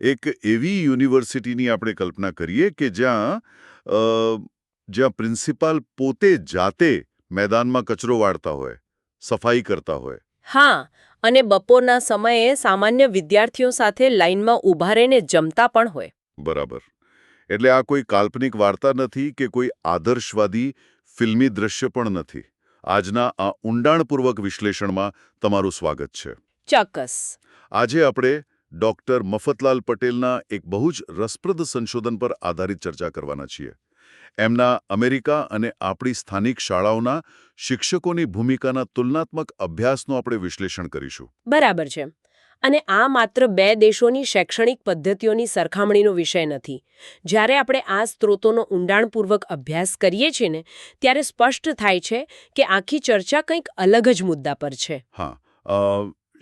એક એવી યુનિવર્સિટીની આપણે કલ્પના કરીએ કે જ્યાં પ્રિન્સિપાલ પોતે જાતે મેદાનમાં કચરો વાળતા હોય, સફાઈ કરતા હોય. હા, અને બપોરના સમયે સામાન્ય વિદ્યાર્થીઓ સાથે લાઇનમાં ઊભા રહીને જમતા પણ હોય. બરાબર. એટલે આ કોઈ કાલ્પનિક વાર્તા નથી કે કોઈ આદર્શવાદી ફિલ્મી દ્રશ્ય પણ નથી. આજના આ ઊંડાણપૂર્વક વિશ્લેષણમાં તમારું સ્વાગત છે. ચોક્કસ. આજે આપણે ડોક્ટર મફતલાલ પટેલના એક બહુ જ રસપ્રદ સંશોધન પર આધારિત ચર્ચા કરવાના છીએ. એમના અમેરિકા અને આપણી સ્થાનિક શાળાઓના શિક્ષકોની ભૂમિકાના તુલનાત્મક અભ્યાસનું આપણે વિશ્લેષણ કરીશું. બરાબર છે. અને આ માત્ર બે દેશોની શૈક્ષણિક પદ્ધતિઓની સરખામણીનો વિષય નથી. જ્યારે આપણે આ સ્ત્રોતોનો ઊંડાણપૂર્વક અભ્યાસ કરીએ છીએ ને, ત્યારે સ્પષ્ટ થાય છે કે આખી ચર્ચા કંઈક અલગ જ મુદ્દા પર છે. હા,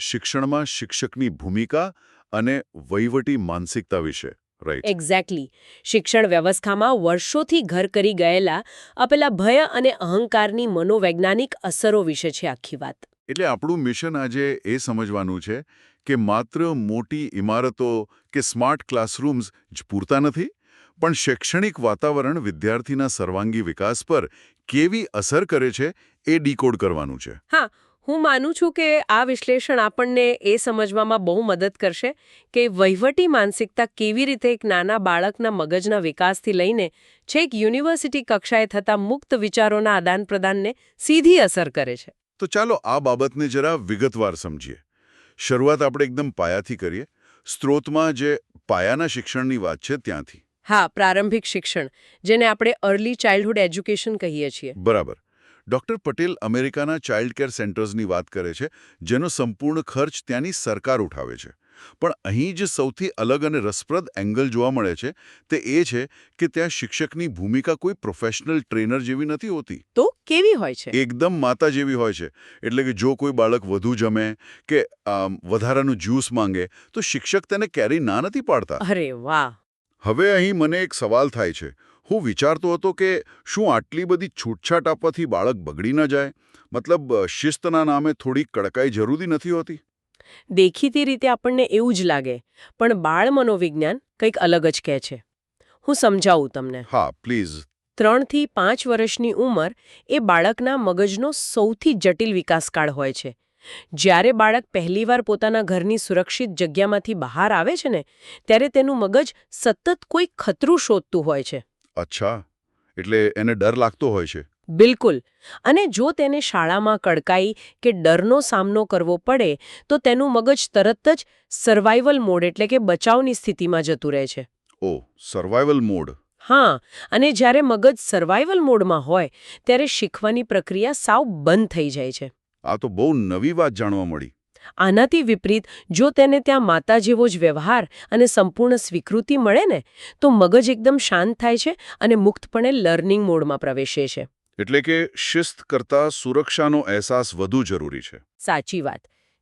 શિક્ષણમાં શિક્ષકની ભૂમિકા અને વહીવટી માનસિકતા વિશે. રાઈટ. એક્ઝેક્ટલી. શિક્ષણ વ્યવસ્થામાં વર્ષોથી ઘર કરી ગયેલા પેલા ભય અને અહંકારની મનોવૈજ્ઞાનિક અસરો વિશે છે આખી વાત. એટલે આપણું મિશન આજે એ સમજવાનું છે કે માત્ર મોટી ઇમારતો કે સ્માર્ટ ક્લાસરૂમ્સ જ પૂરતા નથી, પણ શૈક્ષણિક વાતાવરણ વિદ્યાર્થીના સર્વાંગી વિકાસ પર કેવી અસર કરે છે એ ડીકોડ કરવાનું છે. હા, હું માનું છું કે આ વિશ્લેષણ આપણને એ સમજવામાં બહુ મદદ કરશે કે વહીવટી માનસિકતા કેવી રીતે એક નાના બાળકના મગજના વિકાસથી લઈને છેક યુનિવર્સિટી કક્ષાએ થતા મુક્ત વિચારોના આદાનપ્રદાનને સીધી અસર કરે છે. તો ચાલો આ બાબતને જરા વિગતવાર સમજીએ. શરૂઆત આપણે એકદમ પાયાથી કરીએ. સ્ત્રોતમાં જે પાયાના શિક્ષણની વાત છે ત્યાંથી. હા, પ્રારંભિક શિક્ષણ, જેને આપણે અર્લી ચાઇલ્ડહુડ એજ્યુકેશન કહીએ છીએ. બરાબર. ડોક્ટર પટેલ અમેરિકાના ચાઇલ્ડ કેર સેન્ટર્સની વાત કરે છે, જેનો સંપૂર્ણ ખર્ચ ત્યાંની સરકાર ઉઠાવે છે. પણ અહીં જે સૌથી અલગ અને રસપ્રદ એંગલ જોવા મળે છે તે એ છે કે ત્યાં શિક્ષકની ભૂમિકા કોઈ પ્રોફેશનલ ટ્રેનર જેવી નથી હોતી. તો કેવી હોય છે? એકદમ માતા જેવી હોય છે. એટલે કે જો કોઈ બાળક વધુ જમે કે વધારાનું જ્યુસ માંગે તો શિક્ષક તેને ક્યારેય ના નથી પાડતા. અરે વાહ! હવે અહીં મને એક સવાલ થાય છે. હું વિચારતો હતો કે શું આટલી બધી છૂટછાટ આપવાથી બાળક બગડી ન જાય? મતલબ શિસ્તના નામે થોડી કડકાઈ જરૂરી નથી હોતી? દેખીતી રીતે આપણને એવું જ લાગે, પણ બાળ મનોવિજ્ઞાન કંઈક અલગ જ કહે છે. હું સમજાવું તમને. હા, પ્લીઝ. 3 થી 5 વર્ષની ઉંમર એ બાળકના મગજનો સૌથી જટિલ વિકાસકાળ હોય છે. જ્યારે બાળક પહેલીવાર પોતાના ઘરની સુરક્ષિત જગ્યામાંથી બહાર આવે છે ને, ત્યારે તેનું મગજ સતત કોઈ ખતરું શોધતું હોય છે. અચ્છા, એટલે એને ડર લાગતો હોય છે. બિલકુલ. અને જો તેને શાળામાં કડકાઈ કે ડરનો સામનો કરવો પડે તો તેનું મગજ તરત જ સર્વાઇવલ મોડ એટલે કે બચાવની સ્થિતિમાં જતું રહે છે. ઓહ, સર્વાઇવલ મોડ. હા, અને જ્યારે મગજ સર્વાઇવલ મોડમાં હોય ત્યારે શીખવાની પ્રક્રિયા સાવ બંધ થઈ જાય છે. આ તો બહુ નવી વાત જાણવા મળી. આનાથી વિપરીત જો તેને ત્યાં માતા જેવો જ વ્યવહાર અને સંપૂર્ણ સ્વીકૃતિ મળે ને, તો મગજ એકદમ શાંત થાય છે અને મુક્તપણે લર્નિંગ મોડમાં પ્રવેશે છે. એટલે કે શિસ્ત કરતાં સુરક્ષાનો અહેસાસ વધુ જરૂરી છે. સાચી વાત.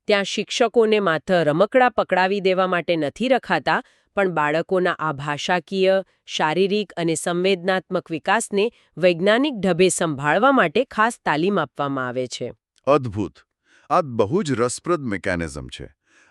ત્યાં શિક્ષકોને માત્ર રમકડા પકડાવી દેવા માટે નથી રખાતા, પણ બાળકોના આ ભાષાકીય, શારીરિક અને સંવેદનાત્મક વિકાસને વૈજ્ઞાનિક ઢબે સંભાળવા માટે ખાસ તાલીમ આપવામાં આવે છે. અદ્ભુત. આ બહુ જ રસપ્રદ મિકેનિઝમ છે.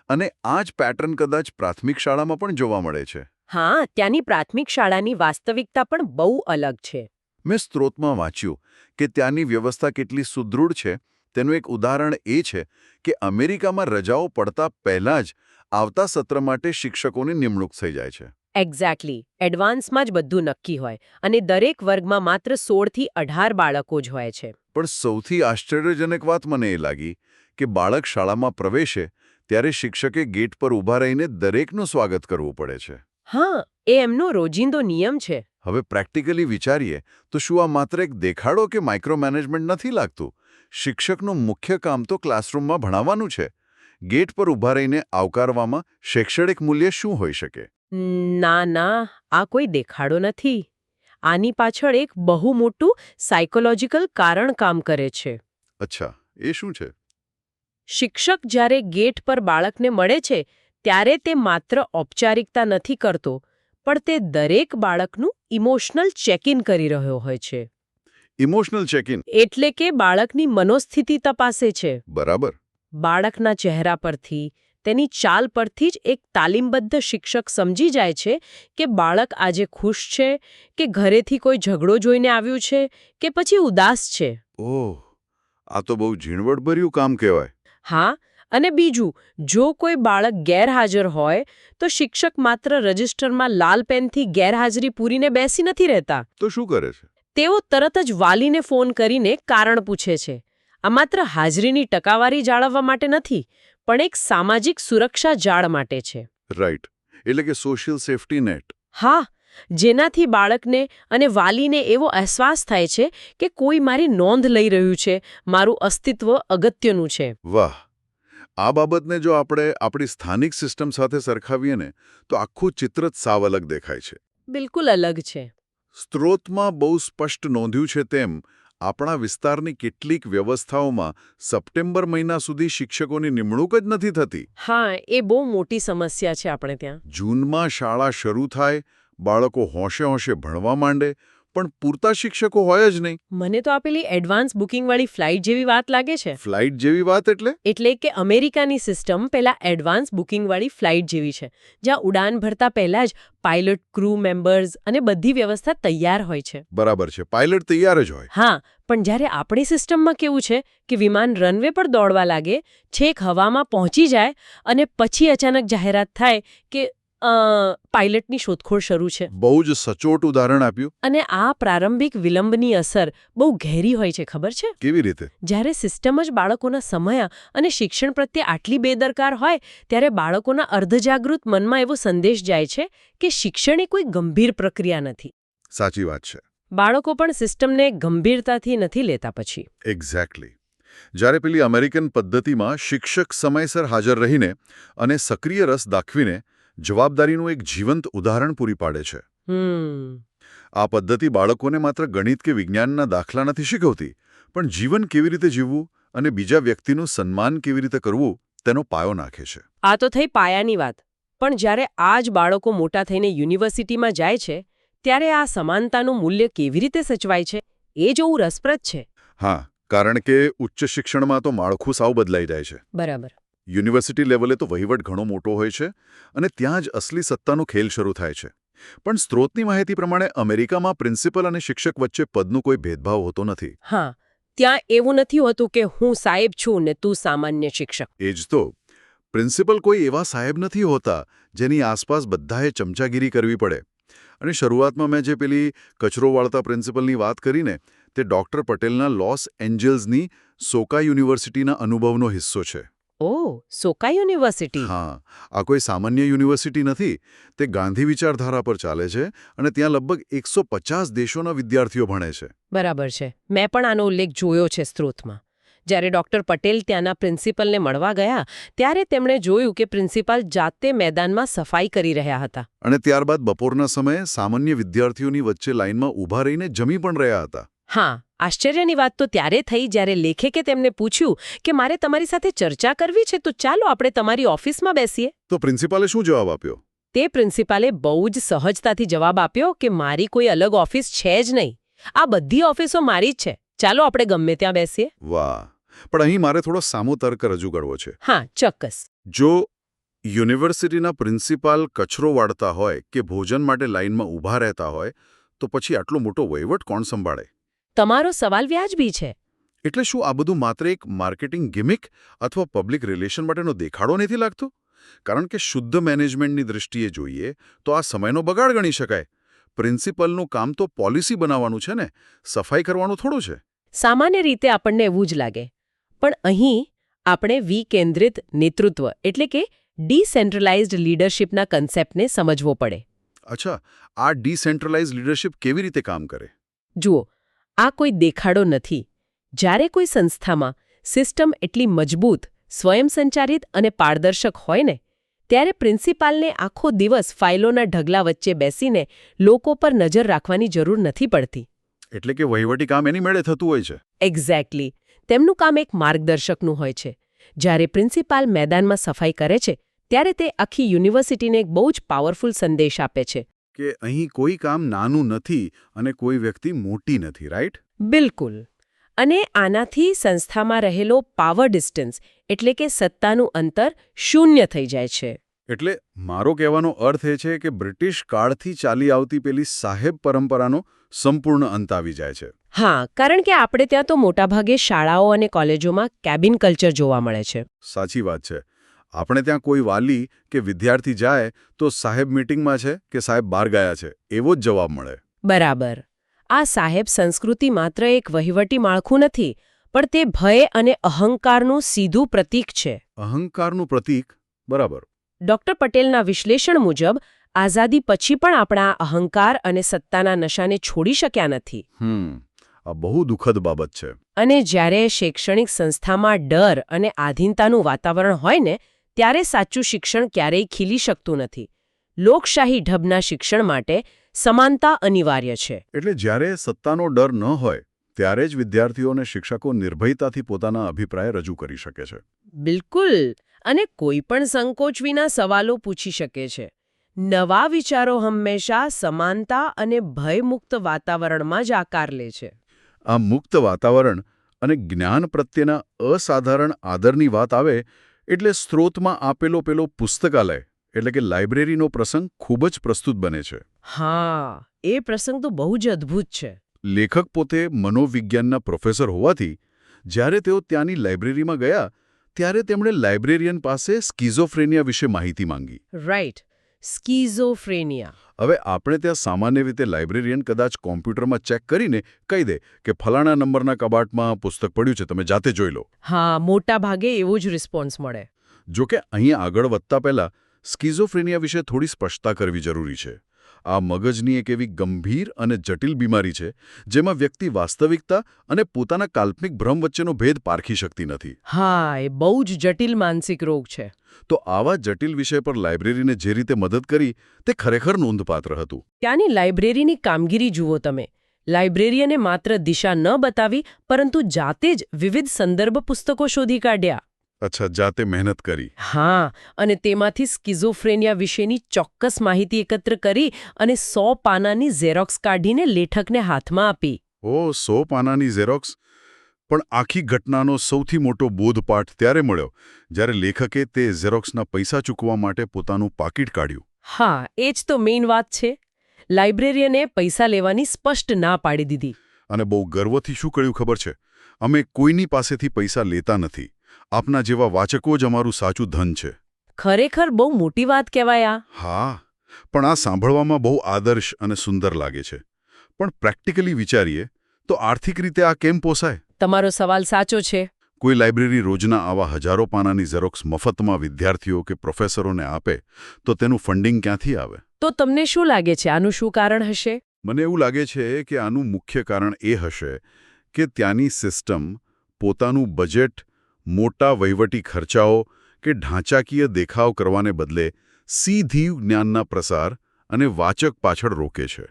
અને આ જ પેટર્ન કદાચ પ્રાથમિક શાળામાં પણ જોવા મળે છે. હા, ત્યાંની પ્રાથમિક શાળાની વાસ્તવિકતા પણ બહુ અલગ છે. મેં સ્ત્રોતમાં વાંચ્યું કે ત્યાંની વ્યવસ્થા કેટલી સુદૃઢ છે. તેનું એક ઉદાહરણ એ છે કે અમેરિકામાં રજાઓ પડતા પહેલાં જ આવતા સત્ર માટે શિક્ષકોની નિમણૂક થઈ જાય છે. એક્ઝેક્ટલી. એડવાન્સમાં જ બધું નક્કી હોય અને દરેક વર્ગમાં માત્ર 16 થી 18 બાળકો જ હોય છે. પણ સૌથી આશ્ચર્યજનક વાત મને એ લાગી કે બાળક શાળામાં પ્રવેશે ત્યારે શિક્ષકે ગેટ પર ઊભા રહીને દરેકનું સ્વાગત કરવું પડે છે. હા, એ એમનો રોજિંદો નિયમ છે. હવે પ્રેક્ટિકલી વિચારીએ તો શું આ માત્ર એક દેખાડો કે માઇક્રો મેનેજમેન્ટ નથી લાગતું? શિક્ષકનું મુખ્ય કામ તો ક્લાસરૂમમાં ભણાવવાનું છે. ગેટ પર ઊભા રહીને આવકારવામાં શૈક્ષણિક મૂલ્ય શું હોઈ શકે? ના, આ કોઈ દેખાડો નથી. આની પાછળ એક બહુ મોટું સાયકોલોજીકલ કારણ કામ કરે છે. અચ્છા, એ શું છે? શિક્ષક જ્યારે ગેટ પર બાળકને મળે છે ત્યારે તે માત્ર ઔપચારિકતા નથી કરતો, પણ તે દરેક બાળકનું ઇમોશનલ ચેક ઇન કરી રહ્યો હોય છે. Emotional check-in. એટલે કે બાળકની મનોસ્થિતિ તપાસે છે. બરાબર. બાળકના ચહેરા પરથી, તેની ચાલ પરથી જ એક તાલીમબદ્ધ શિક્ષક સમજી જાય છે કે બાળક આજે ખુશ છે કે ઘરેથી કોઈ ઝઘડો જોઈને આવ્યું છે કે પછી ઉદાસ છે. ઓહ, આ તો બહુ ઝીણવટભર્યું કામ કહેવાય. હા, અને બીજું, જો કોઈ બાળક ગેરહાજર હોય તો શિક્ષક માત્ર રજિસ્ટરમાં લાલ પેનથી ગેરહાજરી પૂરીને બેસી નથી રહેતા. તો શું કરે છે? તેઓ તરત જ વાલીને ફોન કરીને કારણ પૂછે છે. આ માત્ર હાજરીની ટકાવારી જાળવવા માટે નથી, પણ એક સામાજિક સુરક્ષા જાળ માટે છે. રાઈટ, એટલે કે સોશિયલ સેફ્ટી નેટ. હા, જેનાથી બાળકને અને વાલીને એવો અહેસાસ થાય છે કે કોઈ મારી નોંધ લઈ રહ્યું છે, મારું અસ્તિત્વ અગત્યનું છે. વાહ! આ બાબતને જો આપણે આપણી સ્થાનિક સિસ્ટમ સાથે સરખાવીએ ને તો આખું ચિત્ર જ સાવ અલગ દેખાય છે. બિલકુલ અલગ છે. સ્ત્રોતમાં બહુ સ્પષ્ટ નોંધ્યું છે તેમ આપણા વિસ્તારની કેટલીક વ્યવસ્થાઓમાં સપ્ટેમ્બર મહિના સુધી શિક્ષકોની નિમણૂક જ નથી થતી. હા, એ બહુ મોટી સમસ્યા છે આપણે ત્યાં. જૂનમાં શાળા શરૂ થાય, બાળકો હોંશે હોંશે ભણવા માંડે, પણ પૂરતા શિક્ષકો હોય જ નહીં. મને તો આ પેલી એડવાન્સ બુકિંગવાળી ફ્લાઇટ જેવી વાત લાગે છે. ફ્લાઇટ જેવી વાત એટલે? એટલે કે અમેરિકાની સિસ્ટમ પેલા એડવાન્સ બુકિંગવાળી ફ્લાઇટ જેવી છે, જ્યાં ઉડાન ભરતા પહેલા જ પાયલટ, ક્રૂ મેમ્બર્સ અને બધી વ્યવસ્થા તૈયાર હોય છે. બરાબર છે, પાયલટ તૈયાર જ હોય. હા, પણ જ્યારે આપણી સિસ્ટમમાં કેવું છે કે વિમાન રનવે પર દોડવા લાગે, છેક હવામાં પહોંચી જાય અને પછી અચાનક જાહેરાત થાય કે પાયલટની શોધખોળ શરૂ છે. બહુ જ સચોટ ઉદાહરણ આપ્યું. અને આ પ્રારંભિક વિલંબની અસર બહુ ઘેરી હોય છે, ખબર છે? કેવી રીતે? જ્યારે સિસ્ટમ જ બાળકોના સમય અને શિક્ષણ પ્રત્યે આટલી બેદરકાર હોય, ત્યારે બાળકોના અર્ધજાગૃત મનમાં એવો સંદેશ જાય છે કે શિક્ષણ એ કોઈ ગંભીર પ્રક્રિયા નથી. સાચી વાત છે. બાળકો પણ સિસ્ટમને ગંભીરતાથી નથી લેતા પછી. એક્ઝેક્ટલી. જ્યારે પેલી અમેરિકન પદ્ધતિમાં શિક્ષક સમયસર હાજર રહીને અને સક્રિય રસ દાખવીને જવાબદારીનું એક જીવંત ઉદાહરણ પૂરી પાડે છે. આ પદ્ધતિ બાળકોને માત્ર ગણિત કે વિજ્ઞાનના દાખલા નથી શીખવતી, પણ જીવન કેવી રીતે જીવવું અને બીજા વ્યક્તિનું સન્માન કેવી રીતે કરવું તેનો પાયો નાખે છે. આ તો થઈ પાયાની વાત. પણ જ્યારે આ જ બાળકો મોટા થઈને યુનિવર્સિટીમાં જાય છે, ત્યારે આ સમાનતાનું મૂલ્ય કેવી રીતે સચવાય છે, એ જોવું રસપ્રદ છે. હા, કારણ કે ઉચ્ચ શિક્ષણમાં તો માળખું સાવ બદલાઈ જાય છે. બરાબર. યુનિવર્સિટી લેવલે તો વહીવટ ઘણો મોટો હોય છે અને ત્યાં જ અસલી સત્તાનો ખેલ શરૂ થાય છે. પણ સ્ત્રોતની માહિતી પ્રમાણે અમેરિકામાં પ્રિન્સિપલ અને શિક્ષક વચ્ચે પદનો કોઈ ભેદભાવ હોતો નથી. હા, ત્યાં એવું નથી હોતું કે હું સાહેબ છું ને તું સામાન્ય શિક્ષક. એ જ તો. પ્રિન્સિપલ કોઈ એવા સાહેબ નથી હોતા જેની આસપાસ બધાએ ચમચાગીરી કરવી પડે. અને શરૂઆતમાં મેં જે પેલી કચરો વાળતા પ્રિન્સિપલની વાત કરીને તે ડૉક્ટર પટેલના લોસ એન્જલ્સની સોકા યુનિવર્સિટીના અનુભવનો હિસ્સો છે. ઓહ, સોકા યુનિવર્સિટી. હા, આ કોઈ સામાન્ય યુનિવર્સિટી નથી. તે ગાંધી વિચારધારા પર ચાલે છે અને ત્યાં લગભગ 150 દેશોના વિદ્યાર્થીઓ ભણે છે. બરાબર છે. મેં પણ આનો ઉલ્લેખ જોયો છે સ્ત્રોતમાં. જ્યારે ડૉક્ટર પટેલ ત્યાંના પ્રિન્સિપલને મળવા ગયા, ત્યારે તેમણે જોયું કે પ્રિન્સિપાલ જાતે મેદાનમાં સફાઈ કરી રહ્યા હતા. અને ત્યારબાદ બપોરના સમયે સામાન્ય વિદ્યાર્થીઓની વચ્ચે લાઇનમાં ઊભા રહીને જમી પણ રહ્યા હતા. હા, આશ્ચર્યની વાત તો ત્યારે થઈ જ્યારે લેખકે તેમને પૂછ્યું કે મારે તમારી સાથે ચર્ચા કરવી છે, તો ચાલો આપણે તમારી ઓફિસમાં બેસીએ. તો પ્રિન્સિપાલે શું જવાબ આપ્યો? તે પ્રિન્સિપાલે બહુ જ સહજતાથી જવાબ આપ્યો કે મારી કોઈ અલગ ઓફિસ છે જ નહીં. આ બધી ઓફિસો મારી જ છે. ચાલો આપણે ગમે ત્યાં બેસીએ. વાહ! પણ અહીં મારે થોડો સામો તર્ક રજૂ કરવો છે. હા, ચોક્કસ. જો યુનિવર્સિટીના પ્રિન્સિપાલ કચરો વાળતા હોય કે ભોજન માટે લાઇનમાં ઊભા રહેતા હોય, તો પછી આટલો મોટો વહીવટ કોણ સંભાળે? તમારો સવાલ વ્યાજબી છે. એટલે શું આ બધું માત્ર એક માર્કેટિંગ ગિમિક અથવા પબ્લિક રિલેશન માટેનો દેખાડો નથી લાગતો? કારણ કે શુદ્ધ મેનેજમેન્ટની દૃષ્ટિએ જોઈએ તો આ સમયનો બગાડ ગણી શકાય. પ્રિન્સિપલનું કામ તો પોલિસી બનાવવાનું છે ને, સફાઈ કરવાનું થોડું છે. સામાન્ય રીતે આપણને એવું જ લાગે. પણ અહીં આપણે વિકેન્દ્રિત નેતૃત્વ એટલે કે ડિસેન્ટ્રલાઇઝ્ડ લીડરશિપના કન્સેપ્ટને સમજવો પડે. અચ્છા, આ ડિસેન્ટ્રલાઇઝ લીડરશિપ કેવી રીતે કામ કરે? જુઓ, આ કોઈ દેખાડો નથી. જ્યારે કોઈ સંસ્થામાં સિસ્ટમ એટલી મજબૂત, સ્વયંસંચાલિત અને પારદર્શક હોય ને, ત્યારે પ્રિન્સિપાલને આખો દિવસ ફાઇલોના ઢગલા વચ્ચે બેસીને લોકો પર નજર રાખવાની જરૂર નથી પડતી. એટલે કે વહીવટી કામ એની મેળે થતું હોય છે. એક્ઝેક્ટલી. તેમનું કામ એક માર્ગદર્શકનું હોય છે. જ્યારે પ્રિન્સિપાલ મેદાનમાં સફાઈ કરે છે, ત્યારે તે આખી યુનિવર્સિટીને એક બહુ જ પાવરફુલ સંદેશ આપે છે કે અહીં કોઈ કામ નાનું નથી અને કોઈ વ્યક્તિ મોટી નથી, રાઈટ? બિલકુલ. અને આનાથી સંસ્થામાં રહેલો પાવર ડિસ્ટન્સ એટલે કે સત્તાનું અંતર શૂન્ય થઈ જાય છે. એટલે મારો કહેવાનો અર્થ એ છે કે બ્રિટિશ કાળથી ચાલી આવતી પેલી સાહેબ પરંપરાનો સંપૂર્ણ અંત આવી જાય છે. હા, કારણ કે આપણે ત્યાં તો મોટાભાગે શાળાઓ અને કોલેજોમાં કેબિન કલ્ચર જોવા મળે છે. સાચી વાત છે. આપણે ત્યાં કોઈ વાલી કે વિદ્યાર્થી જાય તો સાહેબ મીટિંગમાં છે કે સાહેબ બહાર ગયા છે એવો જ જવાબ મળે. બરાબર. આ સાહેબ સંસ્કૃતિ માત્ર એક વહીવટી માળખું નથી, પણ તે ભય અને અહંકારનું સીધું પ્રતીક છે. અહંકારનું પ્રતીક? બરાબર. ડોક્ટર પટેલના વિશ્લેષણ મુજબ આઝાદી પછી પણ આપણા અહંકાર અને સત્તાના નશાને છોડી શક્યા નથી. આ બહુ દુઃખદ બાબત છે. અને જ્યારે શૈક્ષણિક સંસ્થામાં ડર અને આધીનતાનું વાતાવરણ હોય ને, ત્યારે સાચું શિક્ષણ ક્યારેય ખીલી શકતું નથી. લોકશાહી ઢબના શિક્ષણ માટે સમાનતા અનિવાર્ય છે. એટલે જ્યારે સત્તાનો ડર ન હોય ત્યારે જ વિદ્યાર્થીઓ અને શિક્ષકો નિર્ભયતાથી પોતાના અભિપ્રાય રજૂ કરી શકે છે. બિલકુલ. અને કોઈ પણ સંકોચ વિના સવાલો પૂછી શકે છે. નવા વિચારો હંમેશા સમાનતા અને ભયમુક્ત વાતાવરણમાં જ આકાર લે છે. આ મુક્ત વાતાવરણ અને જ્ઞાન પ્રત્યેના અસાધારણ આદરની વાત આવે એટલે સ્ત્રોતમાં આપેલો પેલો પુસ્તકાલય એટલે કે લાઇબ્રેરીનો પ્રસંગ ખૂબ જ પ્રસ્તુત બને છે. હા, એ પ્રસંગ તો બહુ જ અદ્ભુત છે. લેખક પોતે મનોવિજ્ઞાનના પ્રોફેસર હોવાથી જ્યારે તેઓ ત્યાંની લાઇબ્રેરીમાં ગયા ત્યારે તેમણે લાઇબ્રેરિયન પાસે સ્કિઝોફ્રેનિયા વિશે માહિતી માંગી. Right, schizophrenia. હવે આપણે ત્યાં સામાન્ય રીતે લાઇબ્રેરિયન કદાચ કોમ્પ્યુટરમાં ચેક કરીને કહી દે કે ફલાણા નંબરના કબાટમાં પુસ્તક પડ્યું છે, તમે જાતે જોઈ લો. હા, મોટા ભાગે એવો જ રિસ્પોન્સ મળે. જોકે અહીં આગળ વધતા પહેલા સ્કિઝોફ્રેનિયા વિશે થોડી સ્પષ્ટતા કરવી જરૂરી છે. આ મગજની એક એવી ગંભીર અને જટિલ બીમારી છે જેમાં વ્યક્તિ વાસ્તવિકતા અને પોતાના કાલ્પનિક ભ્રમ વચ્ચેનો ભેદ પારખી શકતી નથી. હા, એ બહુ જ જટિલ માનસિક રોગ છે. તો આવા જટિલ વિષય પર લાઇબ્રેરીને જે રીતે મદદ કરી તે ખરેખર નોંધપાત્ર હતું. ત્યાંની લાઇબ્રેરીની કામગીરી જુઓ તમે. લાઇબ્રેરિયને માત્ર દિશા ન બતાવી, પરંતુ જાતે જ વિવિધ સંદર્ભ પુસ્તકો શોધી કાઢ્યા. અચ્છા, જાતે મહેનત કરી. હા, અને તેમાંથી સ્કિઝોફ્રેનિયા વિશેની ચોક્કસ માહિતી એકત્ર કરી અને 100 પાનાની ઝેરોક્સ કાઢીને લેખકને હાથમાં આપી. 100 પાનાની ઝેરોક્સ? પણ આખી ઘટનાનો સૌથી મોટો બોધપાઠ ત્યારે મળ્યો જ્યારે લેખકે તે ઝેરોક્સના પૈસા ચૂકવવા માટે પોતાનું પાકીટ કાઢ્યું. હા, એ જ તો મેઇન વાત છે. લાઇબ્રેરિયને પૈસા લેવાની સ્પષ્ટ ના પાડી દીધી. અને બહુ ગર્વથી શું કહ્યું ખબર છે? અમે કોઈની પાસેથી પૈસા લેતા નથી. આપના જેવા વાચકો જ અમારું સાચું ધન છે. ખરેખર બહુ મોટી વાત કહેવાય આ. હા, પણ આ સાંભળવામાં બહુ આદર્શ અને સુંદર લાગે છે. પણ પ્રેક્ટિકલી વિચારીએ તો આર્થિક રીતે આ કેમ પોસાય? તમારો સવાલ સાચો છે. કોઈ લાઇબ્રેરી રોજના આવા હજારો પાનાની ઝેરોક્સ મફતમાં વિદ્યાર્થીઓ કે પ્રોફેસરોને આપે તો તેનું ફંડિંગ ક્યાંથી આવે? તો તમને શું લાગે છે, આનું શું કારણ હશે? મને એવું લાગે છે કે આનું મુખ્ય કારણ એ હશે કે ત્યાંની સિસ્ટમ પોતાનું બજેટ મોટા વહીવટી ખર્ચાઓ કે ઢાંચાકીય દેખાવ કરવાને બદલે સીધી જ્ઞાનના પ્રસાર અને વાચક પાછળ રોકે છે.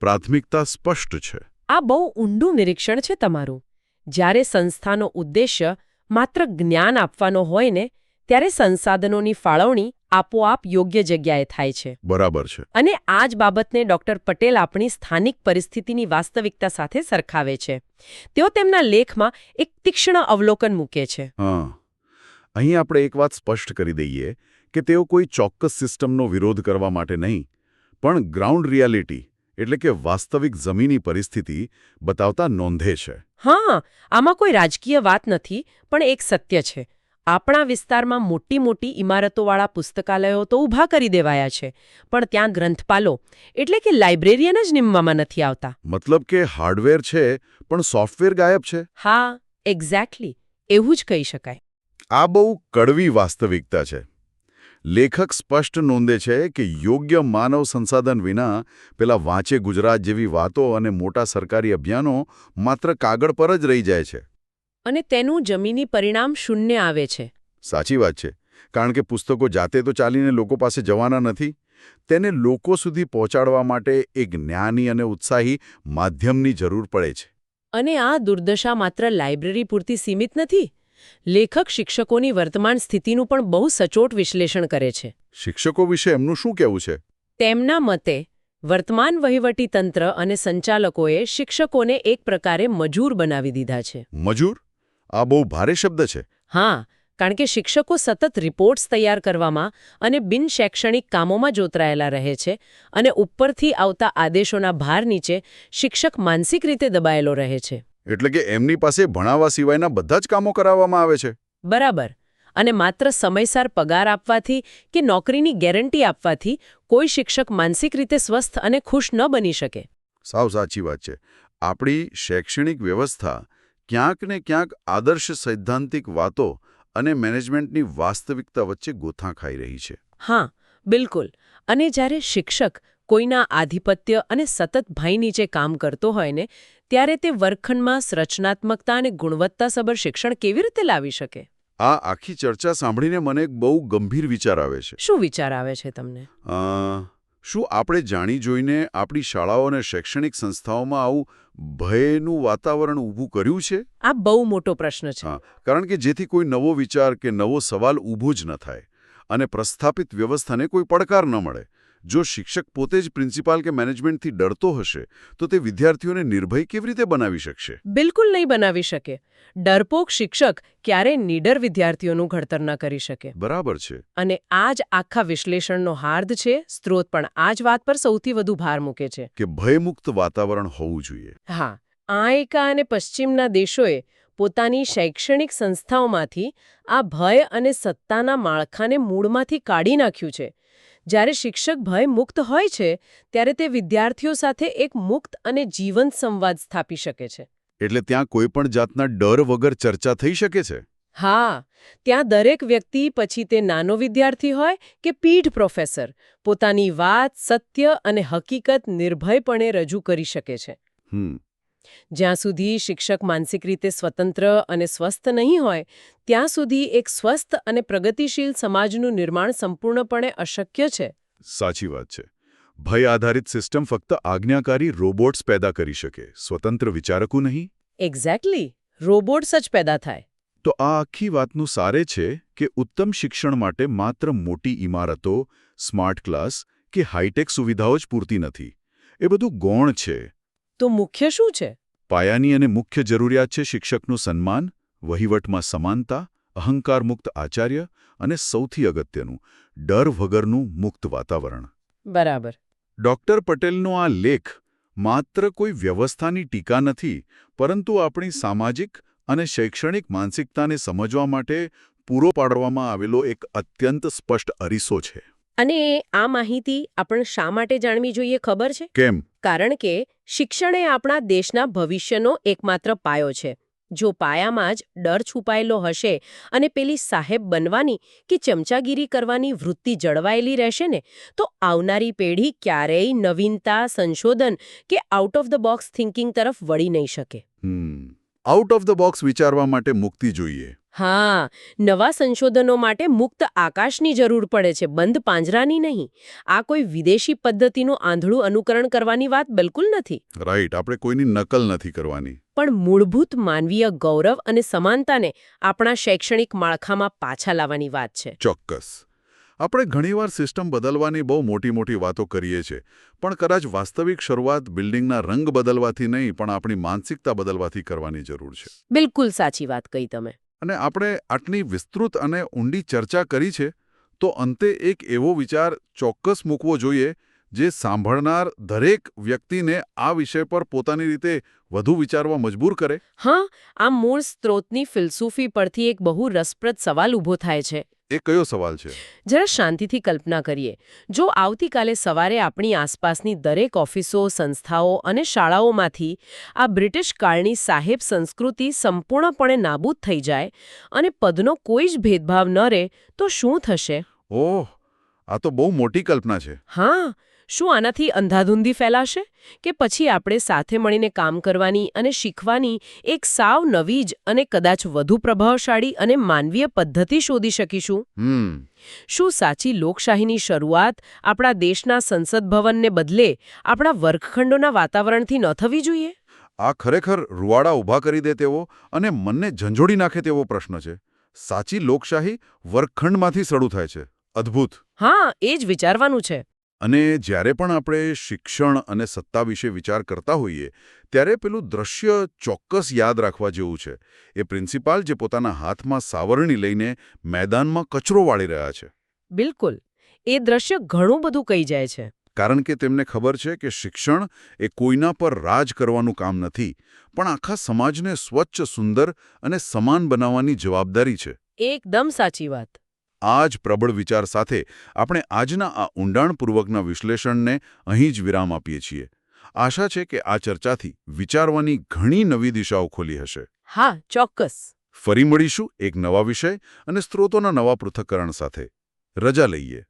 પ્રાથમિકતા સ્પષ્ટ છે. આ બહુ ઊંડું નિરીક્ષણ છે તમારું. જ્યારે સંસ્થાનો ઉદ્દેશ્ય માત્ર જ્ઞાન આપવાનો હોય ને, ત્યારે સંસાધનોની ફાળવણી આપોઆપ યોગ્ય જગ્યાએ થાય છે. બરાબર છે. અને આ જ બાબતને ડોક્ટર પટેલ આપણી સ્થાનિક પરિસ્થિતિની વાસ્તવિકતા સાથે સરખાવે છે. તેઓ તેમના લેખમાં એક તીક્ષ્ણ અવલોકન મૂકે છે. હા, અહીં આપણે એક વાત સ્પષ્ટ કરી દઈએ કે તેઓ કોઈ ચોક્કસ સિસ્ટમનો વિરોધ કરવા માટે નહીં, પણ ગ્રાઉન્ડ રિયાલિટી એટલે કે વાસ્તવિક જમીની પરિસ્થિતિ બતાવતા નોંધે છે. હા, આમાં કોઈ રાજકીય વાત નથી, પણ એક સત્ય છે. આપણા વિસ્તારમાં મોટી મોટી ઇમારતોવાળા પુસ્તકાલયો તો ઊભા કરી દેવાયા છે, પણ ત્યાં ગ્રંથપાલો એટલે કે લાઇબ્રેરિયન જ નિમવામાં નથી આવતા. મતલબ કે હાર્ડવેર છે પણ સોફ્ટવેર ગાયબ છે. હા, એક્ઝેક્ટલી એવું જ કહી શકાય. આ બહુ કડવી વાસ્તવિકતા છે. લેખક સ્પષ્ટ નોંધે છે કે યોગ્ય માનવ સંસાધન વિના પેલા વાંચે ગુજરાત જેવી વાતો અને મોટા સરકારી અભિયાનો માત્ર કાગળ પર જ રહી જાય છે. અને તેનું જમીની પરિણામ શૂન્ય આવે છે. સાચી વાત છે. કારણ કે પુસ્તકો જાતે તો ચાલીને લોકો પાસે જવાના નથી. તેને લોકો સુધી પહોંચાડવા માટે એક જ્ઞાની અને ઉત્સાહી માધ્યમની જરૂર પડે છે. અને આ દુર્દશા માત્ર લાઇબ્રેરી પૂરતી સીમિત નથી. લેખક શિક્ષકોની વર્તમાન સ્થિતિનું પણ બહુ સચોટ વિશ્લેષણ કરે છે. શિક્ષકો વિશે એમનું શું કહેવું છે? તેમના મતે વર્તમાન વહીવટી તંત્ર અને સંચાલકોએ શિક્ષકોને એક પ્રકારે મજૂર બનાવી દીધા છે. મજૂર? આ બહુ ભારે શબ્દ છે. હા, કારણ કે શિક્ષકો સતત રિપોર્ટ્સ તૈયાર કરવામાં અને બિન શૈક્ષણિક કામોમાં જોતરાયેલા રહે છે અને ઉપરથી આવતા આદેશોના ભાર નીચે શિક્ષક માનસિક રીતે દબાયેલો રહે છે. એટલે કે એમની પાસે ભણાવવા સિવાયના બધા જ કામો કરાવવામાં આવે છે. બરાબર. અને માત્ર સમયસર પગાર આપવાથી કે નોકરીની ગેરંટી આપવાથી કોઈ શિક્ષક માનસિક રીતે સ્વસ્થ અને ખુશ ન બની શકે. સાવ સાચી વાત છે. આપણી શૈક્ષણિક વ્યવસ્થા ક્યાંક ને ક્યાંક આદર્શ સૈદ્ધાંતિક વાતો અને મેનેજમેન્ટની વાસ્તવિકતા વચ્ચે ગોથાં ખાઈ રહી છે. હા, બિલકુલ. અને જ્યારે શિક્ષક કોઈના આધિપત્ય અને સતત ભય નીચે કામ કરતો હોય ને ત્યારે તે વર્ગખંડમાં રચનાત્મકતા અને ગુણવત્તાસભર શિક્ષણ કેવી રીતે લાવી શકે? આ આખી ચર્ચા સાંભળીને મને એક બહુ ગંભીર વિચાર આવે છે. શું વિચાર આવે છે તમને? શું આપણે જાણી જોઈને આપણી શાળાઓ અને શૈક્ષણિક સંસ્થાઓમાં આવું ભયનું વાતાવરણ ઊભું કર્યું છે? આ બહુ મોટો પ્રશ્ન છે. કારણ કે જેથી કોઈ નવો વિચાર કે નવો સવાલ ઊભો જ ન થાય અને પ્રસ્થાપિત વ્યવસ્થાને કોઈ પડકાર ન મળે. જો શિક્ષક પોતે જ પ્રિન્સિપાલ કે મેનેજમેન્ટથી ડરતો હશે તો તે વિદ્યાર્થીઓને નિર્ભય કેવી રીતે બનાવી શકશે? બિલકુલ નહીં બનાવી શકે. ડરપોક શિક્ષક ક્યારેય નીડર વિદ્યાર્થીઓનું ઘડતર ન કરી શકે. બરાબર છે. અને આ જ આખા વિશ્લેષણનો હાર્દ છે. સ્ત્રોત પણ આ જ વાત પર સૌથી વધુ ભાર મૂકે છે કે ભયમુક્ત વાતાવરણ હોવું જોઈએ. હા, આયકા અને પશ્ચિમના દેશોએ પોતાની શૈક્ષણિક સંસ્થાઓમાંથી આ ભય અને સત્તાના માળખાને મૂળમાંથી કાઢી નાખ્યું છે. જ્યારે શિક્ષક ભય મુક્ત હોય છે ત્યારે તે વિદ્યાર્થીઓ સાથે એક મુક્ત અને જીવંત સંવાદ સ્થાપી શકે છે. એટલે ત્યાં કોઈ પણ જાતના ડર વગર ચર્ચા થઈ શકે છે. હા, ત્યાં દરેક વ્યક્તિ, પછી તે નાનો વિદ્યાર્થી હોય કે પીઢ પ્રોફેસર, પોતાની વાત, સત્ય અને હકીકત નિર્ભયપણે રજૂ કરી શકે છે. જ્યાં સુધી શિક્ષક માનસિક રીતે સ્વતંત્ર અને સ્વસ્થ નહીં હોય ત્યાં સુધી એક સ્વસ્થ અને પ્રગતિશીલ સમાજનું નિર્માણ સંપૂર્ણપણે અશક્ય છે. સાચી વાત છે. ભય આધારિત સિસ્ટમ ફક્ત આજ્ઞાકારી રોબોટ્સ પેદા કરી શકે, સ્વતંત્ર વિચારકો નહીં. એક્ઝેક્ટલી. રોબોટ્સ જ પેદા થાય. તો આ આખી વાતનું સારે છે કે ઉત્તમ શિક્ષણ માટે માત્ર મોટી ઇમારતો, સ્માર્ટ ક્લાસ કે હાઈટેક સુવિધાઓ જ પૂરતી નથી. એ બધું ગૌણ છે. તો મુખ્ય શું છે? પાયાની અને મુખ્ય જરૂરિયાત છે શિક્ષકનું સન્માન, વહીવટમાં સમાનતા, અહંકારમુક્ત આચાર્ય અને સૌથી અગત્યનું ડર વગરનું મુક્ત વાતાવરણ. બરાબર. ડૉક્ટર પટેલનો આ લેખ માત્ર કોઈ વ્યવસ્થાની ટીકા નથી, પરંતુ આપણી સામાજિક અને શૈક્ષણિક માનસિકતાને સમજવા માટે પૂરો પાડવામાં આવેલો એક અત્યંત સ્પષ્ટ અરીસો છે. અને આ માહિતી આપણે શા માટે જાણવી જોઈએ ખબર છે? કેમ? કારણ કે શિક્ષણ એ આપણા દેશના ભવિષ્યનો એકમાત્ર પાયો છે. જો પાયામાં જ ડર છુપાયેલો હશે અને પેલી સાહેબ બનવાની કે ચમચાગીરી કરવાની વૃત્તિ જળવાયેલી રહેશે ને તો આવનારી પેઢી ક્યારેય નવીનતા, સંશોધન કે out of the box thinking તરફ વળી નહીં શકે. આઉટ ઓફ ધ બોક્સ વિચારવા માટે મુક્તિ જોઈએ. હા, નવા સંશોધનો માટે મુક્ત આકાશની જરૂર પડે છે, બંધ પાંજરાની નહીં. આ કોઈ વિદેશી પદ્ધતિનું આંધળું અનુકરણ કરવાની વાત બિલકુલ નથી. રાઈટ. આપણે કોઈની નકલ નથી કરવાની. પણ મૂળભૂત માનવીય ગૌરવ અને સમાનતાને આપણા શૈક્ષણિક માળખામાં પાછા લાવવાની વાત છે. ચોક્કસ. આપણે ઘણીવાર સિસ્ટમ બદલવાની બહુ મોટી વાતો કરીએ છીએ, પણ કદાચ વાસ્તવિક શરૂઆત બિલ્ડિંગના રંગ બદલવાથી નહીં પણ આપણી માનસિકતા બદલવાથી કરવાની જરૂર છે. બિલકુલ સાચી વાત કહી તમે. અને આપણે આટલી વિસ્તૃત અને ઊંડી ચર્ચા કરી છે તો અંતે એક એવો વિચાર ચોક્કસ મૂકવો જોઈએ જે સાંભળનાર દરેક વ્યક્તિને આ વિષય પર પોતાની રીતે વધુ વિચારવા મજબૂર કરે. હા, આ મૂળ સ્ત્રોતની ફિલસૂફી પરથી એક બહુ રસપ્રદ સવાલ ઊભો થાય છે. એ કયો સવાલ છે? જરા શાંતિથી કલ્પના કરીએ. જો આવતીકાલે સવારે આપણી આસપાસની દરેક ઓફિસો, સંસ્થાઓ અને શાળાઓમાંથી આ બ્રિટિશ કાળની સાહેબ સંસ્કૃતિ સંપૂર્ણપણે નાબૂદ થઈ જાય અને પદનો કોઈ જ ભેદભાવ ન રહે તો શું થશે? ઓહ, આ તો બહુ મોટી કલ્પના છે. હા, શું આનાથી અંધાધૂંધી ફેલાશે કે પછી આપણે સાથે મળીને કામ કરવાની અને શીખવાની એક સાવ નવી જ અને કદાચ વધુ પ્રભાવશાળી અને માનવીય પદ્ધતિ શોધી શકીશું? શું સાચી લોકશાહીની શરૂઆત આપણા દેશના સંસદ ભવનને બદલે આપણા વર્ગખંડોના વાતાવરણથી ન થવી જોઈએ? આ ખરેખર રૂવાડા ઊભા કરી દે તેવો અને મનને ઝંઝોડી નાખે તેવો પ્રશ્ન છે. સાચી લોકશાહી વર્ગખંડમાંથી શરૂ થાય છે. અદ્ભુત. હા, એ જ વિચારવાનું છે. અને જ્યારે પણ આપણે શિક્ષણ અને સત્તા વિશે વિચાર કરતા હોઈએ ત્યારે પેલું દ્રશ્ય ચોક્કસ યાદ રાખવા જેવું છે. એ પ્રિન્સિપાલ જે પોતાના હાથમાં સાવરણી લઈને મેદાનમાં કચરો વાળી રહ્યા છે. બિલકુલ. એ દ્રશ્ય ઘણું બધું કહી જાય છે. કારણ કે તેમને ખબર છે કે શિક્ષણ એ કોઈના પર રાજ કરવાનું કામ નથી, પણ આખા સમાજને સ્વચ્છ, સુંદર અને સમાન બનાવવાની જવાબદારી છે. એકદમ સાચી વાત. આ જ પ્રબળ વિચાર સાથે આપણે આજના આ ઊંડાણપૂર્વકના વિશ્લેષણને અહીં જ વિરામ આપીએ છીએ. આશા છે કે આ ચર્ચાથી વિચારવાની ઘણી નવી દિશાઓ ખોલી હશે. હા, ચોક્કસ. ફરી મળીશું એક નવા વિષય અને સ્ત્રોતોના નવા પૃથક્કરણ સાથે. રજા લઈએ.